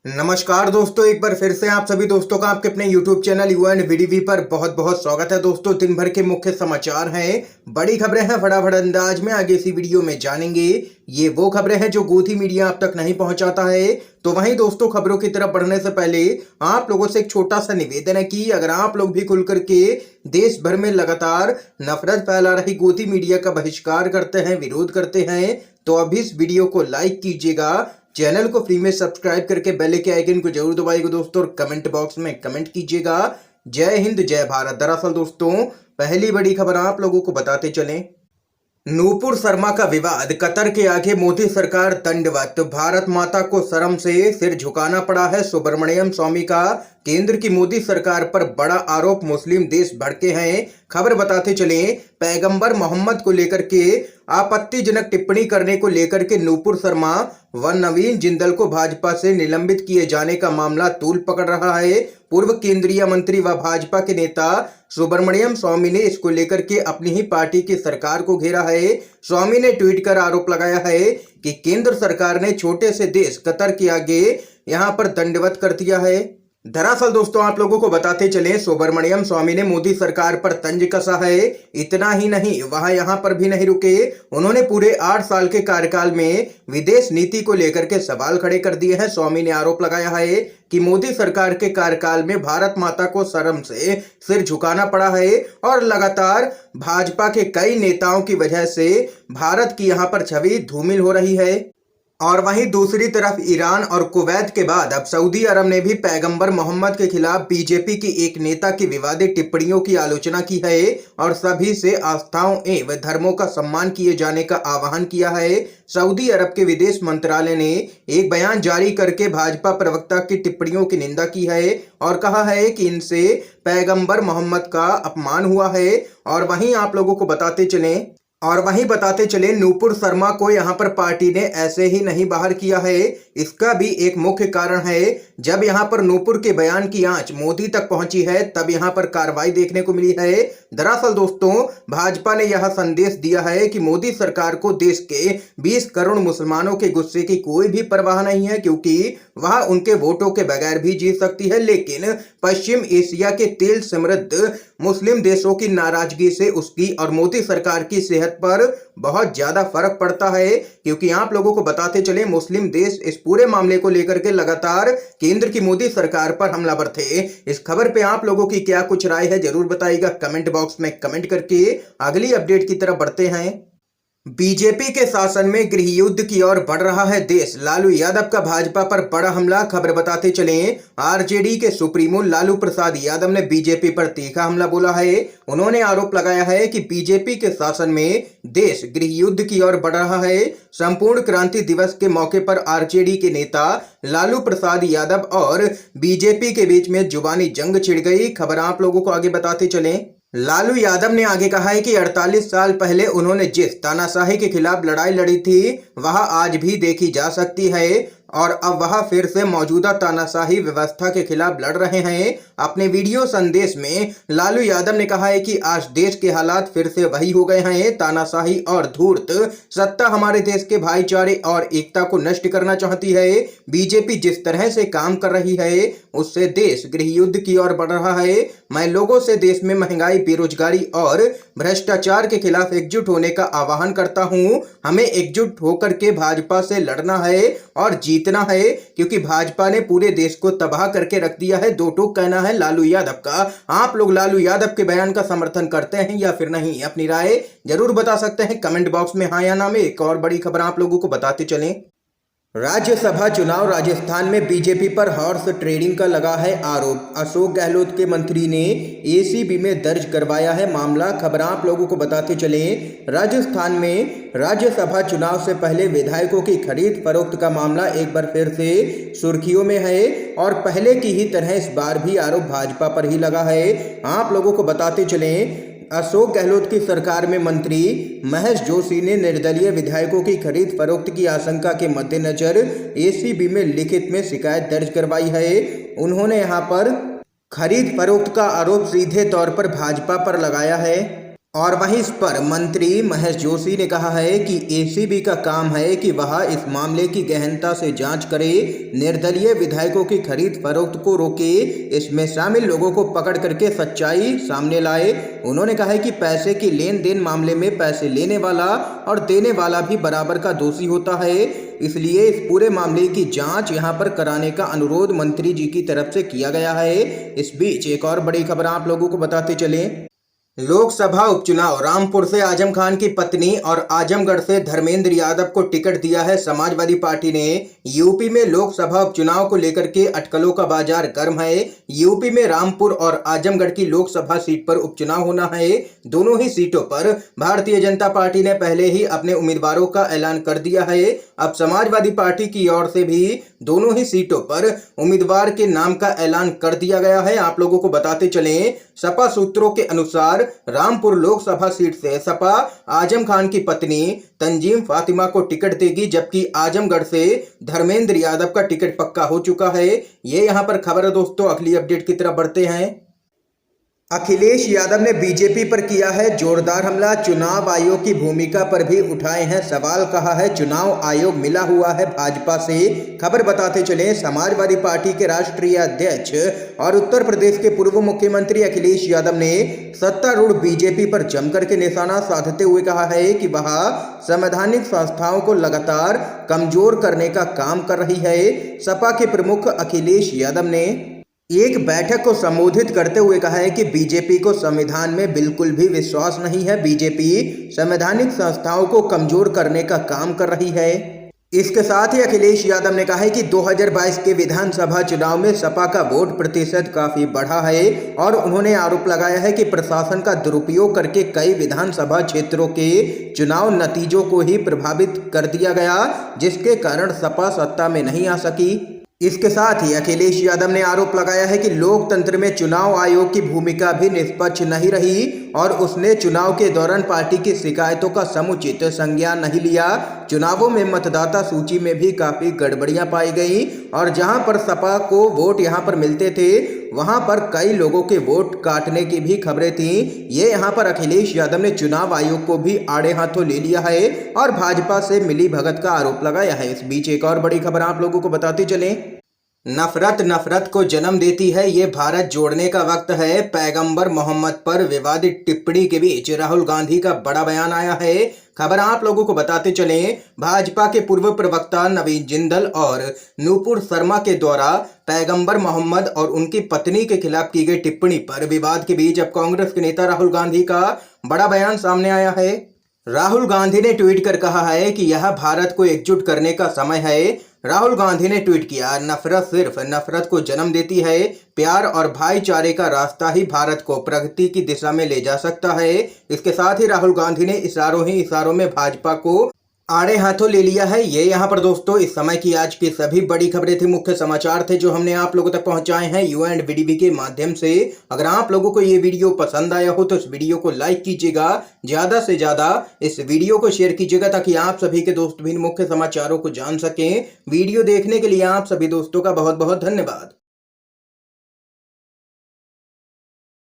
नमस्कार दोस्तों, एक बार फिर से आप सभी दोस्तों का आपके अपने YouTube चैनल यू एंड वीडीवी पर बहुत बहुत स्वागत है। दोस्तों, दिन भर के मुख्य समाचार हैं, बड़ी खबरें हैं, फटाफट अंदाज में आगे इसी वीडियो में जानेंगे। ये वो खबरें हैं जो गोदी मीडिया आप तक नहीं पहुंचाता है। तो वहीं दोस्तों, खबरों की तरफ बढ़ने से पहले आप लोगों से एक छोटा सा निवेदन है कि अगर आप लोग भी खुल करके देश भर में लगातार नफरत फैला रही गोदी मीडिया का बहिष्कार करते हैं, विरोध करते हैं, तो अभी इस वीडियो को लाइक कीजिएगा, चैनल को फ्री में सब्सक्राइब करके बेल के आइकन को जरूर दबाइएगा दोस्तों, और कमेंट बॉक्स में कमेंट कीजिएगा। जय हिंद, जय भारत। दरअसल दोस्तों, पहली बड़ी खबर आप लोगों को बताते चलें। नूपुर शर्मा का विवाद, कतर के आगे मोदी सरकार दंडवत, भारत माता को शर्म से सिर झुकाना पड़ा है। सुब्रमण्यम स्वामी का केंद्र की मोदी सरकार पर बड़ा आरोप, मुस्लिम देश भड़के हैं। खबर बताते चले, पैगंबर मोहम्मद को लेकर के आपत्तिजनक टिप्पणी करने को लेकर के नूपुर शर्मा व नवीन जिंदल को भाजपा से निलंबित किए जाने का मामला तूल पकड़ रहा है। पूर्व केंद्रीय मंत्री व भाजपा के नेता सुब्रमण्यम स्वामी ने इसको लेकर के अपनी ही पार्टी की सरकार को घेरा है। स्वामी ने ट्वीट कर आरोप लगाया है कि केंद्र सरकार ने छोटे से देश कतर के आगे यहां पर दंडवत कर दिया है। दरअसल दोस्तों, आप लोगों को बताते चले, सुब्रमण्यम स्वामी ने मोदी सरकार पर तंज कसा है। इतना ही नहीं, वह यहां पर भी नहीं रुके, उन्होंने पूरे 8 साल के कार्यकाल में विदेश नीति को लेकर के सवाल खड़े कर दिए हैं। स्वामी ने आरोप लगाया है कि मोदी सरकार के कार्यकाल में भारत माता को शर्म से सिर झुकाना पड़ा है और लगातार भाजपा के कई नेताओं की वजह से भारत की यहां पर छवि धूमिल हो रही है। और वहीं दूसरी तरफ ईरान और कुवैत के बाद अब सऊदी अरब ने भी पैगंबर मोहम्मद के खिलाफ बीजेपी की एक नेता की विवादित टिप्पणियों की आलोचना की है और सभी से आस्थाओं एवं धर्मों का सम्मान किए जाने का आह्वान किया है। सऊदी अरब के विदेश मंत्रालय ने एक बयान जारी करके भाजपा प्रवक्ता की टिप्पणियों की निंदा की है और कहा है कि इनसे पैगंबर मोहम्मद का अपमान हुआ है। और वहीं आप लोगों को बताते चले नूपुर शर्मा को यहां पर पार्टी ने ऐसे ही नहीं बाहर किया है। इसका भी एक मुख्य कारण है, जब यहां पर नूपुर के बयान की आंच मोदी तक पहुंची है तब यहां पर कार्रवाई देखने को मिली है। दरअसल दोस्तों, भाजपा ने यह संदेश दिया है कि मोदी सरकार को देश के 20 करोड़ मुसलमानों के गुस्से की कोई भी परवाह नहीं है, क्योंकि वह उनके वोटों के बगैर भी जीत सकती है। लेकिन पश्चिम एशिया के तेल समृद्ध मुस्लिम देशों की नाराजगी से उसकी और मोदी सरकार की सेहत पर बहुत ज्यादा फर्क पड़ता है, क्योंकि आप लोगों को बताते चले, मुस्लिम देश इस पूरे मामले को लेकर के लगातार केंद्र की मोदी सरकार पर हमलावर थे। इस खबर पे आप लोगों की क्या कुछ राय है, जरूर बताइएगा कमेंट बॉक्स में कमेंट करके। अगली अपडेट की तरफ बढ़ते हैं। बीजेपी के शासन में गृह युद्ध की ओर बढ़ रहा है देश, लालू यादव का भाजपा पर बड़ा हमला। खबर बताते चले, आरजेडी के सुप्रीमो लालू प्रसाद यादव ने बीजेपी पर तीखा हमला बोला है। उन्होंने आरोप लगाया है कि बीजेपी के शासन में देश गृह युद्ध की ओर बढ़ रहा है। संपूर्ण क्रांति दिवस के मौके पर आरजेडी के नेता लालू प्रसाद यादव और बीजेपी के बीच में जुबानी जंग छिड़ गई। खबर आप लोगों को आगे बताते चले, लालू यादव ने आगे कहा है कि 48 साल पहले उन्होंने जिस तानाशाही के खिलाफ लड़ाई लड़ी थी वह आज भी देखी जा सकती है और अब वह फिर से मौजूदा तानाशाही व्यवस्था के खिलाफ लड़ रहे हैं। अपने वीडियो संदेश में लालू यादव ने कहा है कि आज देश के हालात फिर से वही हो गए हैं। तानाशाही और धूर्त सत्ता हमारे देश के भाईचारे और एकता को नष्ट करना चाहती है। बीजेपी जिस तरह से काम कर रही है उससे देश गृह युद्ध की ओर बढ़ रहा है। मैं लोगों से देश में महंगाई, बेरोजगारी और भ्रष्टाचार के खिलाफ एकजुट होने का आह्वान करता हूं। हमें एकजुट होकर के भाजपा से लड़ना है और जीतना है, क्योंकि भाजपा ने पूरे देश को तबाह करके रख दिया है। दो टूक कहना है लालू यादव का। आप लोग लालू यादव के बयान का समर्थन करते हैं या फिर नहीं? अपनी राय जरूर बता सकते हैं कमेंट बॉक्स में हाँ या ना में। एक और बड़ी खबर आप लोगों को बताते चलें, राज्यसभा चुनाव राजस्थान में बीजेपी पर हॉर्स ट्रेडिंग का लगा है आरोप। अशोक गहलोत के मंत्री ने एसीबी में दर्ज करवाया है मामला। खबर आप लोगों को बताते चले, राजस्थान में राज्यसभा चुनाव से पहले विधायकों की खरीद फरोख्त का मामला एक बार फिर से सुर्खियों में है और पहले की ही तरह इस बार भी आरोप भाजपा पर ही लगा है। आप लोगों को बताते चले, अशोक गहलोत की सरकार में मंत्री महेश जोशी ने निर्दलीय विधायकों की खरीद फरोख्त की आशंका के मद्देनजर एसीबी में लिखित में शिकायत दर्ज करवाई है। उन्होंने यहां पर खरीद फरोख्त का आरोप सीधे तौर पर भाजपा पर लगाया है और वहीं इस पर मंत्री महेश जोशी ने कहा है कि एसीबी का काम है कि वह इस मामले की गहनता से जांच करे, निर्दलीय विधायकों की खरीद फरोख्त को रोके, इसमें शामिल लोगों को पकड़ करके सच्चाई सामने लाए। उन्होंने कहा है कि पैसे की लेन देन मामले में पैसे लेने वाला और देने वाला भी बराबर का दोषी होता है, इसलिए इस पूरे मामले की जांच यहां पर कराने का अनुरोध मंत्री जी की तरफ से किया गया है। इस बीच एक और बड़ी खबर आप लोगों को बताते चलें। लोकसभा उपचुनाव, रामपुर से आजम खान की पत्नी और आजमगढ़ से धर्मेंद्र यादव को टिकट दिया है समाजवादी पार्टी ने। यूपी में लोकसभा उपचुनाव को लेकर के अटकलों का बाजार गर्म है। यूपी में रामपुर और आजमगढ़ की लोकसभा सीट पर उपचुनाव होना है। दोनों ही सीटों पर भारतीय जनता पार्टी ने पहले ही अपने उम्मीदवारों का ऐलान कर दिया है। अब समाजवादी पार्टी की ओर से भी दोनों ही सीटों पर उम्मीदवार के नाम का ऐलान कर दिया गया है। आप लोगों को बताते चलें, सपा सूत्रों के अनुसार रामपुर लोकसभा सीट से सपा आजम खान की पत्नी तंजीम फातिमा को टिकट देगी, जबकि आजमगढ़ से धर्मेंद्र यादव का टिकट पक्का हो चुका है। ये यहाँ पर खबर है दोस्तों। अगली अपडेट की तरफ बढ़ते हैं। अखिलेश यादव ने बीजेपी पर किया है जोरदार हमला, चुनाव आयोग की भूमिका पर भी उठाए हैं सवाल। कहा है चुनाव आयोग मिला हुआ है भाजपा से। खबर बताते चले, समाजवादी पार्टी के राष्ट्रीय अध्यक्ष और उत्तर प्रदेश के पूर्व मुख्यमंत्री अखिलेश यादव ने सत्तारूढ़ बीजेपी पर जमकर के निशाना साधते हुए कहा है कि वह संवैधानिक संस्थाओं को लगातार कमजोर करने का काम कर रही है। सपा के प्रमुख अखिलेश यादव ने एक बैठक को संबोधित करते हुए कहा है कि बीजेपी को संविधान में बिल्कुल भी विश्वास नहीं है। बीजेपी संवैधानिक संस्थाओं को कमजोर करने का काम कर रही है। इसके साथ ही अखिलेश यादव ने कहा है कि 2022 के विधानसभा चुनाव में सपा का वोट प्रतिशत काफी बढ़ा है और उन्होंने आरोप लगाया है कि प्रशासन का दुरुपयोग करके कई विधानसभा क्षेत्रों के चुनाव नतीजों को ही प्रभावित कर दिया गया, जिसके कारण सपा सत्ता में नहीं आ सकी। इसके साथ ही अखिलेश यादव ने आरोप लगाया है कि लोकतंत्र में चुनाव आयोग की भूमिका भी निष्पक्ष नहीं रही और उसने चुनाव के दौरान पार्टी की शिकायतों का समुचित संज्ञान नहीं लिया। चुनावों में मतदाता सूची में भी काफी गड़बड़ियां पाई गई और जहां पर सपा को वोट यहां पर मिलते थे, वहां पर कई लोगों के वोट काटने की भी खबरें थी। ये यहां पर अखिलेश यादव ने चुनाव आयोग को भी आड़े हाथों ले लिया है और भाजपा से मिली भगत का आरोप लगाया है। इस बीच एक और बड़ी खबर आप लोगों को बताते चलें। नफरत नफरत को जन्म देती है, ये भारत जोड़ने का वक्त है। पैगंबर मोहम्मद पर विवादित टिप्पणी के बीच राहुल गांधी का बड़ा बयान आया है। खबर आप लोगों को बताते चलें, भाजपा के पूर्व प्रवक्ता नवीन जिंदल और नूपुर शर्मा के द्वारा पैगंबर मोहम्मद और उनकी पत्नी के खिलाफ की गई टिप्पणी पर विवाद के बीच अब कांग्रेस के नेता राहुल गांधी का बड़ा बयान सामने आया है। राहुल गांधी ने ट्वीट कर कहा है कि यह भारत को एकजुट करने का समय है। राहुल गांधी ने ट्वीट किया, नफरत सिर्फ नफरत को जन्म देती है, प्यार और भाईचारे का रास्ता ही भारत को प्रगति की दिशा में ले जा सकता है। इसके साथ ही राहुल गांधी ने इशारों ही इशारों में भाजपा को आड़े हाथों ले लिया है। ये यहाँ पर दोस्तों इस समय की आज की सभी बड़ी खबरें थी, मुख्य समाचार थे जो हमने आप लोगों तक पहुंचाए हैं UNVDV के माध्यम से। अगर आप लोगों को ये वीडियो पसंद आया हो तो इस वीडियो को लाइक कीजिएगा, ज्यादा से ज्यादा इस वीडियो को शेयर कीजिएगा ताकि आप सभी के दोस्त भी मुख्य समाचारों को जान सकें। वीडियो देखने के लिए आप सभी दोस्तों का बहुत बहुत धन्यवाद।